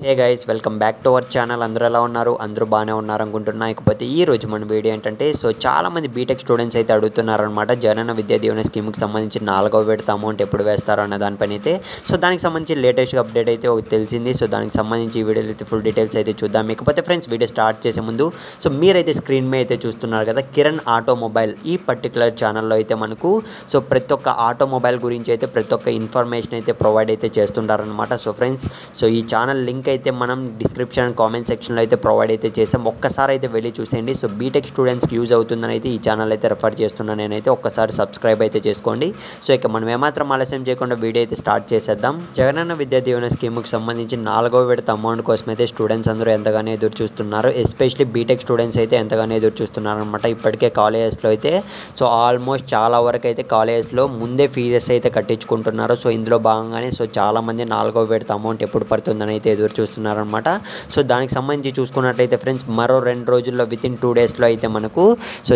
Hey guys welcome back to our channel. అందరూ ఎలా ఉన్నారు? అందరూ బాగానే ఉన్నారు అనుకుంటున్నా. ఇకపోతే ఈ రోజు మన వీడియో ఏంటంటే చాలామంది బీటెక్ స్టూడెంట్స్ అయితే అడుగుతున్నారనమాట. జగనన్న విద్యా దీవెన స్కీమ్కి సంబంధించి 4వ విడత అమౌంట్ ఎప్పుడు వేస్తారో అన్న దానిపైన అయితే దానికి సంబంధించి లేటెస్ట్ అప్డేట్ అయితే ఒకటి తెలిసింది. దానికి సంబంధించి ఈ వీడియోలో అయితే ఫుల్ డీటెయిల్స్ అయితే చూద్దాం. ఇకపోతే ఫ్రెండ్స్ వీడియో స్టార్ట్ చేసే ముందు మీరైతే స్క్రీన్ మీద అయితే చూస్తున్నారు కదా, కిరణ్ ఆటోమొబైల్ ఈ పర్టికులర్ ఛానల్లో అయితే మనకు ప్రతి ఒక్క ఆటోమొబైల్ గురించి అయితే ప్రతి ఒక్క ఇన్ఫర్మేషన్ అయితే ప్రొవైడ్ అయితే చేస్తుంటారనమాట. ఫ్రెండ్స్ ఈ ఛానల్ లింక్ అయితే మనం డిస్క్రిప్షన్ కామెంట్ సెక్షన్లో అయితే ప్రొవైడ్ అయితే చేసాం. ఒక్కసారి అయితే వెళ్ళి చూసేయండి. బీటెక్ స్టూడెంట్స్కి యూజ్ అవుతుందని అయితే ఈ ఛానల్ అయితే రెఫర్ చేస్తున్నాను నేనైతే. ఒక్కసారి సబ్స్క్రైబ్ అయితే చేసుకోండి. ఇక మనం ఏమాత్రం ఆలస్యం చేయకుండా వీడియో అయితే స్టార్ట్ చేసేద్దాం. జగనన్న విద్యా దీవెన స్కీమ్కి సంబంధించి 4వ విడత అమౌంట్ కోసం అయితే స్టూడెంట్స్ అందరూ ఎంతగానో ఎదురు చూస్తున్నారు. ఎస్పెషల్లీ బీటెక్ స్టూడెంట్స్ అయితే ఎంతగానో ఎదురు చూస్తున్నారు అనమాట. ఇప్పటికే కాలేజెస్లో అయితే ఆల్మోస్ట్ చాలా వరకు అయితే కాలేజెస్లో ముందే ఫీజెస్ అయితే కట్టించుకుంటున్నారు. ఇందులో భాగంగానే చాలామంది 4వ విడత అమౌంట్ ఎప్పుడు పడుతుందని అయితే ఎదురు చూస్తున్నారనమాట. దానికి సంబంధించి చూసుకున్నట్లయితే ఫ్రెండ్స్ మరో 2 రోజుల్లో వితిన్ 2 డేస్లో అయితే మనకు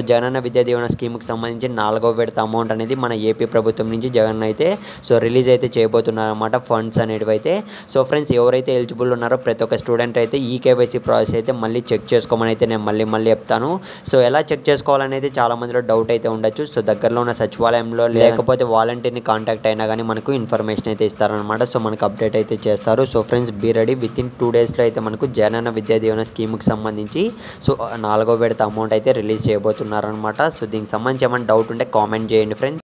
జగనన్న విద్యా దీవెన స్కీమ్కి సంబంధించి 4వ విడత అమౌంట్ అనేది మన ఏపీ ప్రభుత్వం నుంచి జగన్ అయితే రిలీజ్ అయితే చేయబోతున్నారన్నమాట. ఫండ్స్ అనేటివి అయితే ఫ్రెండ్స్ ఎవరైతే ఎలిజిబుల్ ఉన్నారో ప్రతి ఒక్క స్టూడెంట్ అయితే ఈ కేవైసీ ప్రాసెస్ అయితే మళ్ళీ చెక్ చేసుకోమని అయితే నేను మళ్ళీ చెప్తాను. ఎలా చెక్ చేసుకోవాలనేది చాలా మందిలో డౌట్ అయితే ఉండొచ్చు. దగ్గరలో ఉన్న సచివాలయంలో లేకపోతే వాలంటీర్ని కాంటాక్ట్ అయినా కానీ మనకు ఇన్ఫర్మేషన్ అయితే ఇస్తారనమాట. మనకు అప్డేట్ అయితే చేస్తారు. Friends be ready. వితిన్ 2 డేస్లో అయితే మనకు జగనన్న విద్యా దీవెన స్కీమ్కి సంబంధించి 4వ విడత అమౌంట్ అయితే రిలీజ్ చేయబోతున్నారనమాట. దీనికి సంబంధించి ఏమైనా డౌట్ ఉంటే కామెంట్ చేయండి ఫ్రెండ్స్.